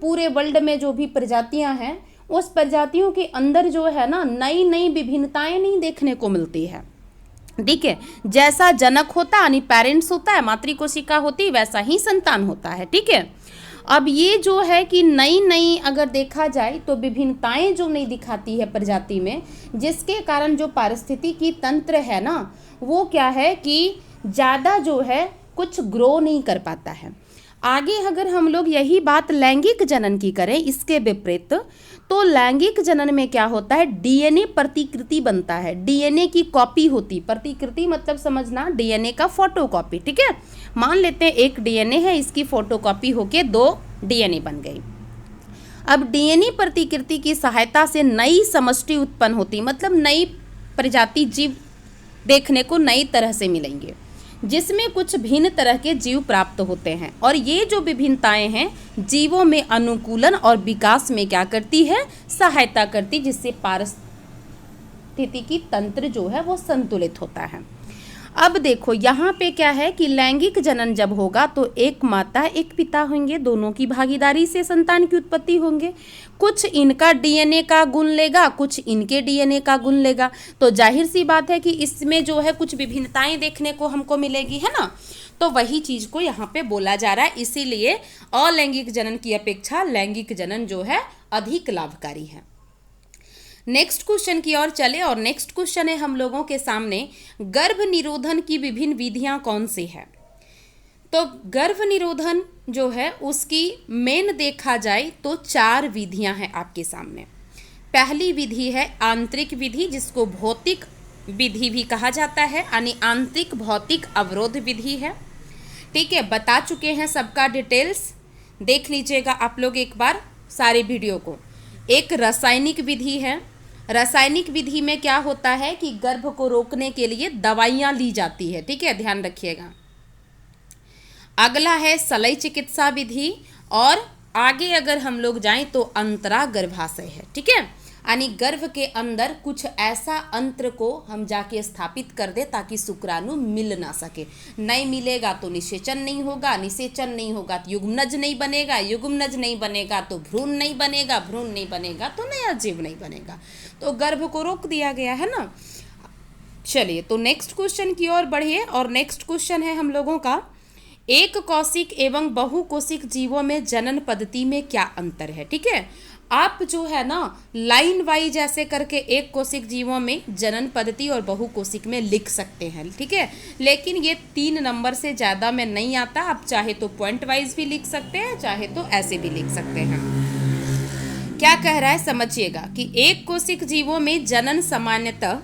पूरे वर्ल्ड में जो भी प्रजातियां हैं उस प्रजातियों के अंदर जो है ना नई नई विभिन्नताएं नहीं देखने को मिलती है, ठीक है। जैसा जनक होता यानी पेरेंट्स होता है, मातृ कोशिका होती, वैसा ही संतान होता है, ठीक है। अब ये जो है कि नई नई अगर देखा जाए तो विभिन्नताएं जो नहीं दिखाती है प्रजाति में, जिसके कारण जो पारिस्थितिकी तंत्र है ना वो क्या है कि ज़्यादा जो है कुछ ग्रो नहीं कर पाता है। आगे अगर हम लोग यही बात लैंगिक जनन की करें, इसके विपरीत, तो लैंगिक जनन में क्या होता है, डीएनए प्रतिकृति बनता है, डीएनए की कॉपी होती। प्रतिकृति मतलब समझना डीएनए का फोटोकॉपी, ठीक है। मान लेते हैं एक डीएनए है, इसकी फोटोकॉपी होके दो डीएनए बन गई। अब डीएनए प्रतिकृति की सहायता से नई समष्टि उत्पन्न होती, मतलब नई प्रजाति जीव देखने को नई तरह से मिलेंगे, जिसमें कुछ भिन्न तरह के जीव प्राप्त होते हैं। और ये जो विभिन्नताएं हैं जीवों में अनुकूलन और विकास में क्या करती है, सहायता करती, जिससे पारिस्थितिकी तंत्र जो है वो संतुलित होता है। अब देखो यहाँ पे क्या है कि लैंगिक जनन जब होगा तो एक माता एक पिता होंगे, दोनों की भागीदारी से संतान की उत्पत्ति होंगे। कुछ इनका डीएनए का गुण लेगा, कुछ इनके डीएनए का गुण लेगा, तो जाहिर सी बात है कि इसमें जो है कुछ विभिन्नताएं देखने को हमको मिलेगी, है ना। तो वही चीज़ को यहाँ पे बोला जा रहा है, इसीलिए अलैंगिक जनन की अपेक्षा लैंगिक जनन जो है अधिक लाभकारी है। नेक्स्ट क्वेश्चन की ओर चले, और नेक्स्ट क्वेश्चन है हम लोगों के सामने, गर्भ निरोधन की विभिन्न विधियां कौन सी है। तो गर्भ निरोधन जो है उसकी मेन देखा जाए तो 4 विधियां हैं आपके सामने। पहली विधि है आंतरिक विधि, जिसको भौतिक विधि भी कहा जाता है, यानी आंतरिक भौतिक अवरोध विधि है, ठीक है। बता चुके हैं सबका डिटेल्स, देख लीजिएगा आप लोग एक बार सारे वीडियो को। एक रासायनिक विधि है, रासायनिक विधि में क्या होता है कि गर्भ को रोकने के लिए दवाइयाँ ली जाती है, ठीक है, ध्यान रखिएगा। अगला है शल्य चिकित्सा विधि, और आगे अगर हम लोग जाएं तो अंतरा गर्भाशय है, ठीक है, यानी गर्भ के अंदर कुछ ऐसा अंत्र को हम जाके स्थापित कर दे ताकि शुक्राणु मिल ना सके। नहीं मिलेगा तो निषेचन नहीं होगा, निषेचन नहीं होगा तो युग्मनज नहीं बनेगा, युग्मनज नहीं बनेगा तो भ्रूण नहीं बनेगा, भ्रूण नहीं बनेगा तो नया जीव नहीं बनेगा। तो गर्भ को रोक दिया गया है ना। चलिए तो नेक्स्ट क्वेश्चन की ओर बढ़िए, और नेक्स्ट क्वेश्चन है हम लोगों का, एक कोशिक एवं बहुकोशिक जीवों में जनन पद्धति में क्या अंतर है, ठीक है। आप जो है ना लाइन वाइज ऐसे करके एक कोशिक जीवों में जनन पद्धति और बहुकोशिक में लिख सकते हैं, ठीक है, लेकिन ये 3 नंबर से ज़्यादा में नहीं आता। आप चाहे तो पॉइंट वाइज भी लिख सकते हैं, चाहे तो ऐसे भी लिख सकते हैं। क्या कह रहा है समझिएगा कि एक कोशिक जीवों में जनन सामान्यतः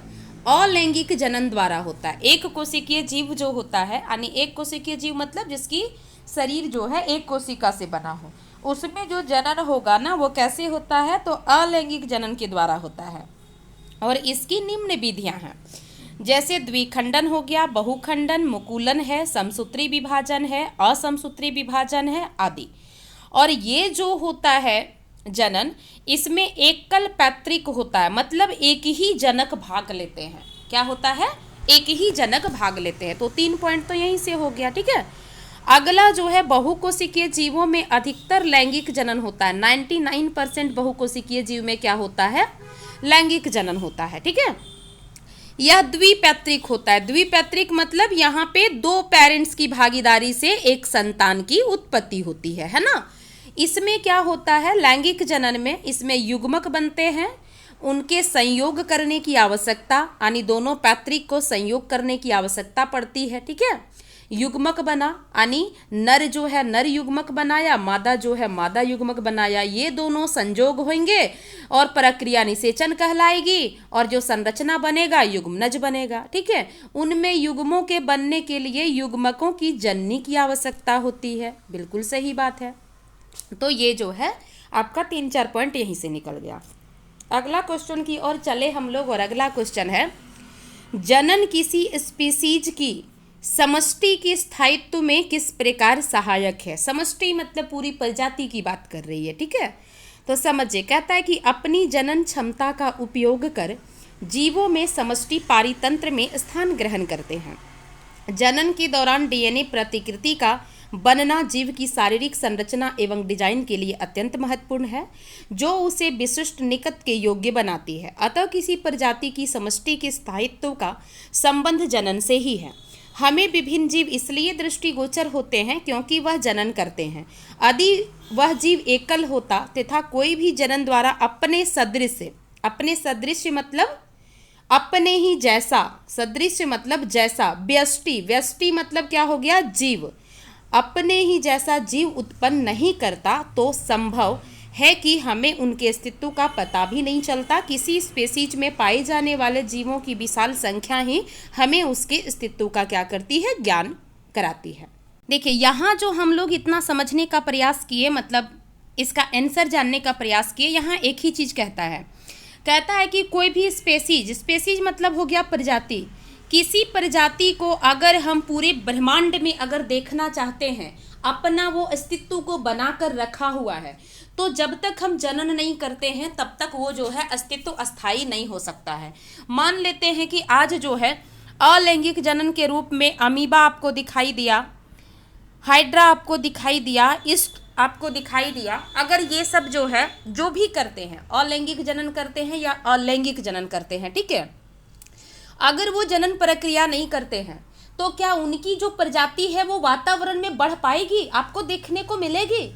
अलैंगिक जनन द्वारा होता है। एक कोशिकीय जीव जो होता है, यानी एक कोशिकीय जीव मतलब जिसकी शरीर जो है एक कोशिका से बना हो, उसमें जो जनन होगा ना वो कैसे होता है, तो अलैंगिक जनन के द्वारा होता है। और इसकी निम्न विधियां हैं, जैसे द्विखंडन हो गया, बहुखंडन, मुकुलन है, समसूत्री विभाजन है, असमसूत्री विभाजन है आदि। और ये जो होता है जनन, इसमें एकल पैतृक होता है, मतलब एक ही जनक भाग लेते हैं। क्या होता है, एक ही जनक भाग लेते हैं। तो 3 पॉइंट तो यहीं से हो गया, ठीक है। अगला जो है बहुकोशिकीय जीवों में अधिकतर लैंगिक जनन होता है। 99% बहुकोशिकीय जीव में क्या होता है, लैंगिक जनन होता है, ठीक है। यह द्विपैतृक होता है। द्विपैतृक मतलब यहाँ पे 2 पेरेंट्स की भागीदारी से एक संतान की उत्पत्ति होती है ना। इसमें क्या होता है, लैंगिक जनन में इसमें युग्मक बनते हैं, उनके संयोग करने की आवश्यकता, यानी दोनों पैतृक को संयोग करने की आवश्यकता पड़ती है। ठीक है, युग्मक बना, यानी नर जो है नर युग्मक बनाया, मादा जो है मादा युग्मक बनाया, ये दोनों संयोग होंगे और प्रक्रिया निषेचन कहलाएगी, और जो संरचना बनेगा युग्मनज बनेगा। ठीक है, उनमें युग्मों के बनने के लिए युग्मकों की जननी की आवश्यकता होती है। बिल्कुल सही बात है। तो ये जो है आपका 3-4 पॉइंट यहीं से निकल गया। अगला क्वेश्चन की ओर चले हम लोग, और अगला क्वेश्चन है, जनन किसी स्पीसीज की समष्टि के स्थायित्व में किस प्रकार सहायक है। समष्टि मतलब पूरी प्रजाति की बात कर रही है। ठीक है, तो समझिए, कहता है कि अपनी जनन क्षमता का उपयोग कर जीवों में समष्टि पारितंत्र में स्थान ग्रहण करते हैं। जनन के दौरान डीएनए प्रतिकृति का बनना जीव की शारीरिक संरचना एवं डिजाइन के लिए अत्यंत महत्वपूर्ण है, जो उसे विशिष्ट निकट के योग्य बनाती है। अतः किसी प्रजाति की समष्टि के स्थायित्व का संबंध जनन से ही है। हमें विभिन्न जीव इसलिए दृष्टिगोचर होते हैं क्योंकि वह जनन करते हैं। यदि वह जीव एकल होता तथा कोई भी जनन द्वारा अपने सदृश मतलब अपने ही जैसा, सदृश मतलब जैसा, व्यष्टि मतलब क्या हो गया, जीव, अपने ही जैसा जीव उत्पन्न नहीं करता तो संभव है कि हमें उनके अस्तित्व का पता भी नहीं चलता। किसी स्पेसीज में पाए जाने वाले जीवों की विशाल संख्या ही हमें उसके अस्तित्व का क्या करती है, ज्ञान कराती है। देखिए, यहाँ जो हम लोग इतना समझने का प्रयास किए, मतलब इसका आंसर जानने का प्रयास किए, यहाँ एक ही चीज़ कहता है कि कोई भी स्पेसीज मतलब हो गया प्रजाति, किसी प्रजाति को अगर हम पूरे ब्रह्मांड में अगर देखना चाहते हैं, अपना वो अस्तित्व को बनाकर रखा हुआ है, तो जब तक हम जनन नहीं करते हैं तब तक वो जो है अस्तित्व अस्थायी नहीं हो सकता है। मान लेते हैं कि आज जो है अलैंगिक जनन के रूप में अमीबा आपको दिखाई दिया, हाइड्रा आपको दिखाई दिया, ईस्ट आपको दिखाई दिया। अगर ये सब जो है जो भी करते हैं, अलैंगिक जनन करते हैं या अलैंगिक जनन करते हैं, ठीक है, अगर वो जनन प्रक्रिया नहीं करते हैं तो क्या उनकी जो प्रजाति है वो वातावरण में बढ़ पाएगी, आपको देखने को मिलेगी?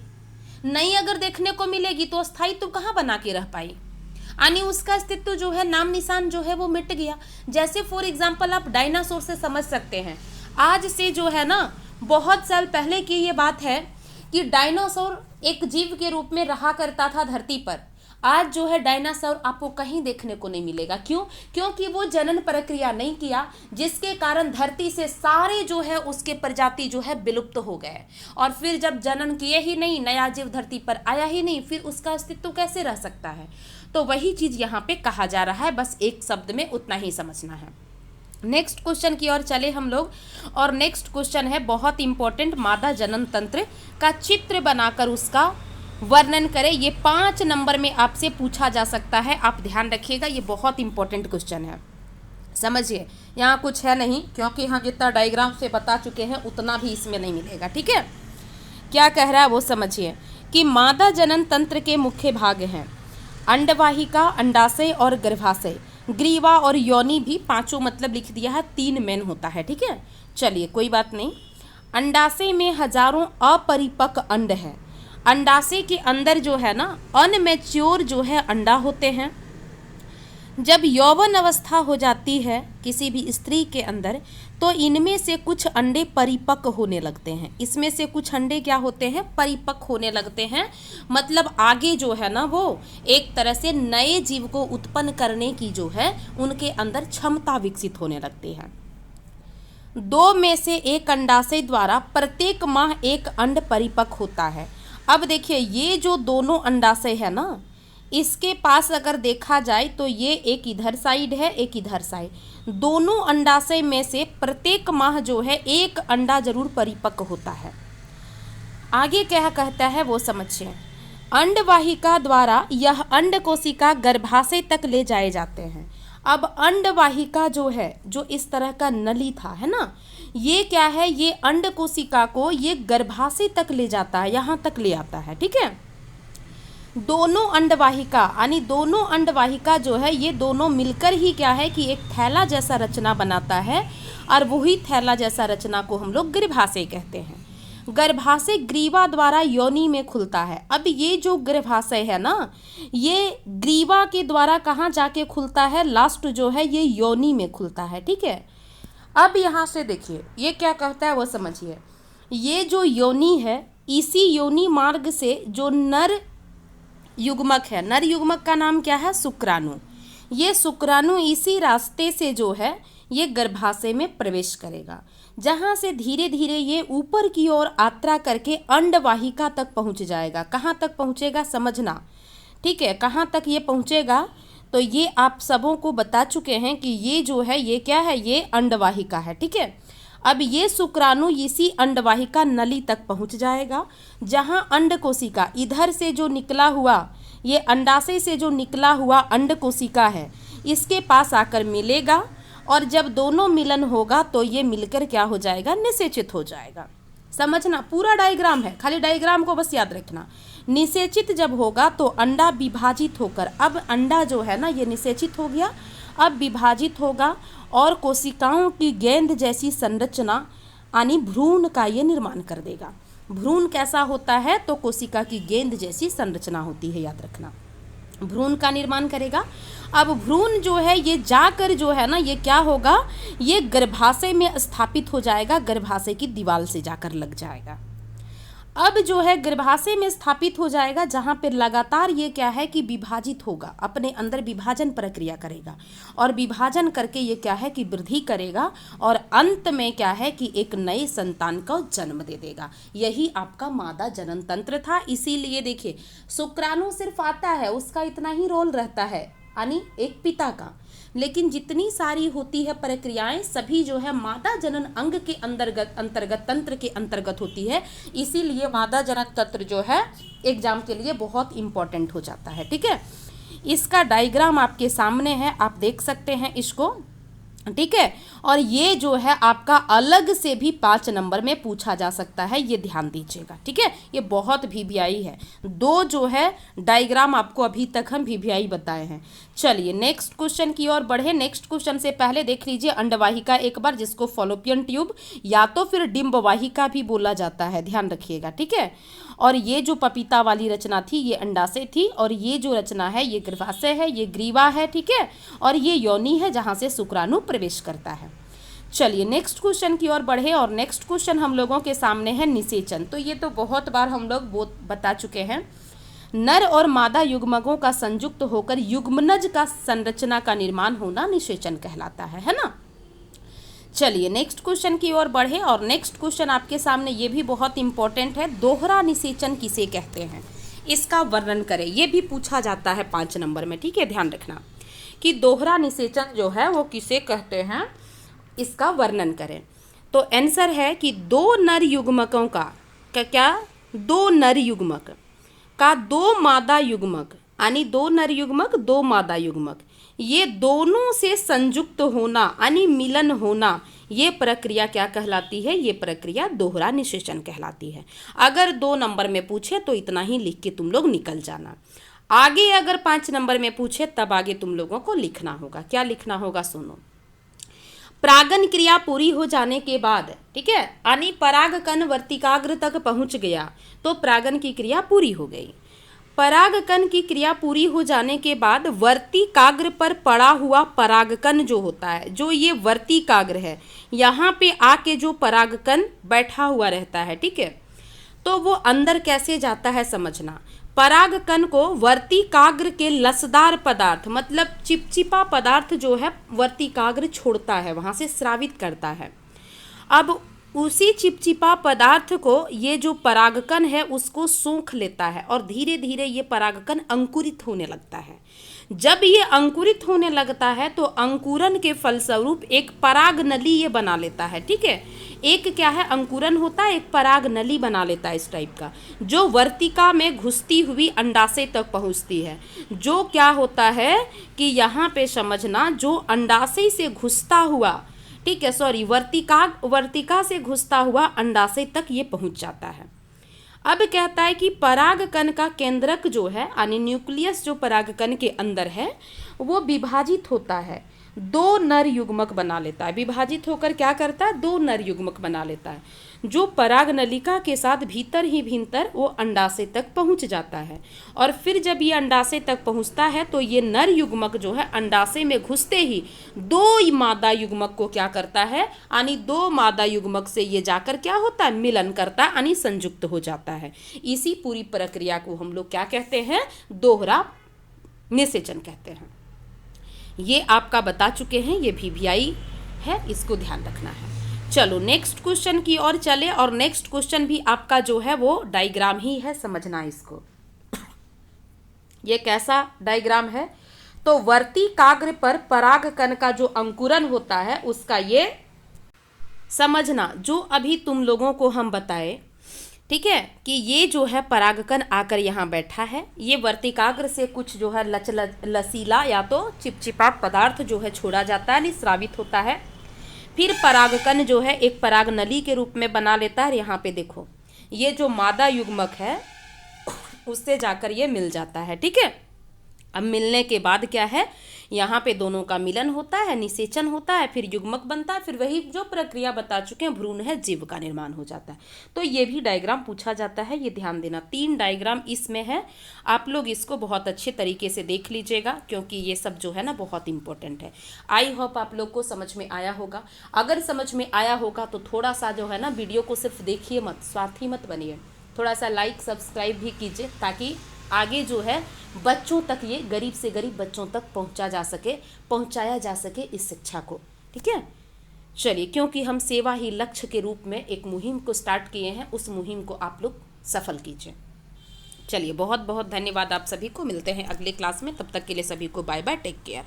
नहीं। अगर देखने को मिलेगी तो स्थायित्व कहाँ बना के रह पाई, यानी उसका अस्तित्व जो है, नाम निशान जो है वो मिट गया। जैसे फॉर एग्जाम्पल आप डायनासोर से समझ सकते हैं। आज से जो है ना बहुत साल पहले की ये बात है कि डायनासोर एक जीव के रूप में रहा करता था धरती पर। आज जो है डायनासोर आपको कहीं देखने को नहीं मिलेगा। क्यों? क्योंकि वो जनन प्रक्रिया नहीं किया, जिसके कारण धरती से सारे जो है उसके प्रजाति जो है विलुप्त हो गए। और फिर जब जनन किए ही नहीं, नया जीव धरती पर आया ही नहीं, फिर उसका अस्तित्व कैसे रह सकता है? तो वही चीज़ यहाँ पे कहा जा रहा है, बस एक शब्द में उतना ही समझना है। नेक्स्ट क्वेश्चन की ओर चले हम लोग, और नेक्स्ट क्वेश्चन है बहुत इंपॉर्टेंट, मादा जनन तंत्र का चित्र बनाकर उसका वर्णन करें। ये 5 नंबर में आपसे पूछा जा सकता है, आप ध्यान रखिएगा, ये बहुत इंपॉर्टेंट क्वेश्चन है। समझिए, यहाँ कुछ है नहीं, क्योंकि हम जितना डायग्राम से बता चुके हैं उतना भी इसमें नहीं मिलेगा। ठीक है, क्या कह रहा है वो समझिए कि मादा जनन तंत्र के मुख्य भाग हैं अंडवाहिका, अंडाशय और गर्भाशय, ग्रीवा और योनि भी पांचों मतलब लिख दिया है, 3 मेन होता है। ठीक है, चलिए कोई बात नहीं। अंडाशय में हजारों अपरिपक्व अंड है। अंडाशय के अंदर जो है ना अनमेच्योर जो है अंडा होते हैं। जब यौवन अवस्था हो जाती है किसी भी स्त्री के अंदर, तो इनमें से कुछ अंडे परिपक्व होने लगते हैं। इसमें से कुछ अंडे क्या होते हैं, परिपक्व होने लगते हैं। मतलब आगे जो है ना वो एक तरह से नए जीव को उत्पन्न करने की जो है उनके अंदर क्षमता विकसित होने लगती है। 2 में से 1 अंडाशय द्वारा प्रत्येक माह 1 अंड परिपक्व होता है। अब देखिए, ये जो दोनों अंडाशय है ना, इसके पास अगर देखा जाए तो ये एक इधर साइड है, एक इधर साइड। दोनों अंडाशय में से प्रत्येक माह जो है 1 अंडा जरूर परिपक्व होता है। आगे क्या कहता है वो समझिए। अंडवाहिका द्वारा यह अंड कोशिका गर्भाशय तक ले जाए जाते हैं। अब अंडवाहिका जो है, जो इस तरह का नली था, है ना, ये क्या है, ये अंड कोशिका को ये गर्भाशय तक ले जाता है, यहाँ तक ले आता है। ठीक है, दोनों अंडवाहिका यानी दोनों अंडवाहिका जो है ये दोनों मिलकर ही क्या है कि एक थैला जैसा रचना बनाता है, और वही थैला जैसा रचना को हम लोग गर्भाशय कहते हैं। गर्भाशय ग्रीवा द्वारा योनि में खुलता है। अब ये जो गर्भाशय है ना, ये ग्रीवा के द्वारा कहाँ जाके खुलता है, लास्ट जो है ये योनि में खुलता है। ठीक है, अब यहाँ से देखिए ये क्या कहता है वो समझिए। ये जो योनि है, इसी योनि मार्ग से जो नर युग्मक है, नर युग्मक का नाम क्या है, शुक्राणु। ये शुक्राणु इसी रास्ते से जो है ये गर्भाशय में प्रवेश करेगा, जहाँ से धीरे धीरे ये ऊपर की ओर यात्रा करके अंडवाहिका तक पहुँच जाएगा। कहाँ तक पहुँचेगा समझना, ठीक है, कहाँ तक ये पहुँचेगा तो ये आप सबों को बता चुके हैं कि ये जो है ये क्या है, ये अंडवाहिका है। ठीक है, अब ये शुक्राणु इसी अंडवाहिका नली तक पहुंच जाएगा, जहां अंड कोशिका इधर से जो निकला हुआ, ये अंडाशय से जो निकला हुआ अंड कोशिका है, इसके पास आकर मिलेगा, और जब दोनों मिलन होगा तो ये मिलकर क्या हो जाएगा, निषेचित हो जाएगा। समझना, पूरा डायग्राम है, खाली डायग्राम को बस याद रखना। निषेचित जब होगा तो अंडा विभाजित होकर, अब अंडा जो है ना ये निषेचित हो गया, अब विभाजित होगा और कोशिकाओं की गेंद जैसी संरचना यानी भ्रूण का ये निर्माण कर देगा। भ्रूण कैसा होता है, तो कोशिका की गेंद जैसी संरचना होती है, याद रखना, भ्रूण का निर्माण करेगा। अब भ्रूण जो है ये जाकर जो है ना ये क्या होगा, ये गर्भाशय में स्थापित हो जाएगा, गर्भाशय की दीवार से जाकर लग जाएगा। अब जो है गर्भाशय में स्थापित हो जाएगा, जहाँ पर लगातार ये क्या है कि विभाजित होगा, अपने अंदर विभाजन प्रक्रिया करेगा, और विभाजन करके ये क्या है कि वृद्धि करेगा, और अंत में क्या है कि एक नए संतान को जन्म दे देगा। यही आपका मादा जनन तंत्र था। इसीलिए देखिए शुक्राणु सिर्फ आता है, उसका इतना ही रोल रहता है, यानी एक पिता का, लेकिन जितनी सारी होती है प्रक्रियाएं सभी जो है मादा जनन अंग के अंतर्गत तंत्र के अंतर्गत होती है। इसीलिए मादा जनन तंत्र जो है एग्जाम के लिए बहुत इंपॉर्टेंट हो जाता है। ठीक है, इसका डायग्राम आपके सामने है, आप देख सकते हैं इसको। ठीक है, और ये जो है आपका अलग से भी 5 नंबर में पूछा जा सकता है, ये ध्यान दीजिएगा। ठीक है, ये बहुत VVI है, 2 जो है डायग्राम आपको अभी तक हम VVI बताए हैं। चलिए नेक्स्ट क्वेश्चन की ओर बढ़े। नेक्स्ट क्वेश्चन से पहले देख लीजिए अंडवाहिका एक बार, जिसको फॉलोपियन ट्यूब या तो फिर डिम्बवाहिका भी बोला जाता है, ध्यान रखिएगा। ठीक है, और ये जो पपीता वाली रचना थी ये अंडाशय थी, और ये जो रचना है ये गर्भाशय है, ये ग्रीवा है। ठीक है, और ये योनि है जहाँ से शुक्राणु प्रवेश करता है। चलिए नेक्स्ट क्वेश्चन की ओर बढ़े, और नेक्स्ट क्वेश्चन हम लोगों के सामने है निषेचन। तो ये तो बहुत बार हम लोग बता चुके हैं, नर और मादा युग्मकों का संयुक्त होकर युग्मनज का संरचना का निर्माण होना निषेचन कहलाता है ना। चलिए नेक्स्ट क्वेश्चन की ओर बढ़े, और नेक्स्ट क्वेश्चन आपके सामने ये भी बहुत इंपॉर्टेंट है, दोहरा निषेचन किसे कहते हैं, इसका वर्णन करें। ये भी पूछा जाता है 5 नंबर में। ठीक है, ध्यान रखना कि दोहरा निषेचन जो है वो किसे कहते हैं, इसका वर्णन करें। तो आंसर है कि 2 नर युग्मकों का क्या 2 नर युग्मक का 2 मादा युग्मक, यानी 2 नर युग्मक 2 मादा युग्मक, ये दोनों से संयुक्त होना यानी मिलन होना, ये प्रक्रिया क्या कहलाती है, ये प्रक्रिया दोहरा निषेचन कहलाती है। अगर 2 नंबर में पूछे तो इतना ही लिख के तुम लोग निकल जाना। आगे अगर 5 नंबर में पूछे तब आगे तुम लोगों को लिखना होगा। क्या लिखना होगा सुनो। परागन क्रिया पूरी हो जाने के बाद, ठीक है, यानी परागकण वर्तिकाग्र तक पहुंच गया तो परागन की क्रिया पूरी हो गई। परागकण की क्रिया पूरी हो जाने के बाद वर्तिकाग्र पर पड़ा हुआ परागकण जो होता है, जो ये वर्तिकाग्र है, यहाँ पे आके जो परागकण बैठा हुआ रहता है, ठीक है, तो वो अंदर कैसे जाता है समझना। परागकण को वर्तिकाग्र के लसदार पदार्थ, मतलब चिपचिपा पदार्थ जो है वर्तिकाग्र छोड़ता है, वहाँ से स्रावित करता है। अब उसी चिपचिपा पदार्थ को ये जो परागकण है उसको सूंघ लेता है, और धीरे धीरे ये परागकण अंकुरित होने लगता है। जब ये अंकुरित होने लगता है तो अंकुरन के फलस्वरूप एक पराग नली ये बना लेता है। ठीक है, एक क्या है अंकुरन होता है, एक पराग नली बना लेता है इस टाइप का, जो वर्तिका में घुसती हुई अंडाशय तक पहुंचती है। जो क्या होता है कि यहाँ पे समझना, जो अंडाशय से घुसता हुआ, ठीक है, सॉरी, वर्तिका से घुसता हुआ अंडाशय तक ये पहुंच जाता है। अब कहता है कि परागकण का केंद्रक जो है, यानी न्यूक्लियस जो परागकण के अंदर है, वो विभाजित होता है, 2 नर युग्मक बना लेता है। विभाजित होकर क्या करता है, 2 नर युग्मक बना लेता है। जो पराग नलिका के साथ भीतर ही भीतर वो अंडाशय तक पहुंच जाता है। और फिर जब ये अंडाशय तक पहुंचता है तो ये नर युग्मक जो है अंडाशय में घुसते ही दो मादा युग्मक को क्या करता है, यानी दो मादा युग्मक से ये जाकर क्या होता है, मिलन करता है, यानी संयुक्त हो जाता है। इसी पूरी प्रक्रिया को हम लोग क्या कहते हैं, दोहरा निषेचन कहते हैं। ये आपका बता चुके हैं, ये VVI है, इसको ध्यान रखना है। चलो नेक्स्ट क्वेश्चन की ओर चले, और नेक्स्ट क्वेश्चन भी आपका जो है वो डायग्राम ही है, समझना इसको। ये कैसा डायग्राम है, तो वर्तिकाग्र पर परागकण का जो अंकुरन होता है उसका ये समझना, जो अभी तुम लोगों को हम बताए, ठीक है, कि ये जो है परागकण आकर यहाँ बैठा है, ये वर्तिकाग्र से कुछ जो है लसीला या तो चिपचिपा पदार्थ जो है छोड़ा जाता है, निस्रावित होता है। फिर परागकण जो है एक पराग नली के रूप में बना लेता है। यहाँ पे देखो ये जो मादा युग्मक है उससे जाकर ये मिल जाता है, ठीक है। अब मिलने के बाद क्या है, यहाँ पे दोनों का मिलन होता है, निषेचन होता है, फिर युग्मक बनता है, फिर वही जो प्रक्रिया बता चुके हैं भ्रूण है, जीव का निर्माण हो जाता है। तो ये भी डायग्राम पूछा जाता है, ये ध्यान देना। 3 डायग्राम इसमें है, आप लोग इसको बहुत अच्छे तरीके से देख लीजिएगा, क्योंकि ये सब जो है ना बहुत इंपॉर्टेंट है। आई होप आप लोग को समझ में आया होगा। अगर समझ में आया होगा तो थोड़ा सा जो है ना वीडियो को सिर्फ देखिए मत, स्वार्थी मत बनिए, थोड़ा सा लाइक सब्सक्राइब भी कीजिए, ताकि आगे जो है बच्चों तक, ये गरीब से गरीब बच्चों तक पहुंचाया जा सके इस शिक्षा को, ठीक है। चलिए, क्योंकि हम सेवा ही लक्ष्य के रूप में एक मुहिम को स्टार्ट किए हैं, उस मुहिम को आप लोग सफल कीजिए। चलिए, बहुत बहुत धन्यवाद आप सभी को, मिलते हैं अगले क्लास में, तब तक के लिए सभी को बाय बाय, टेक केयर।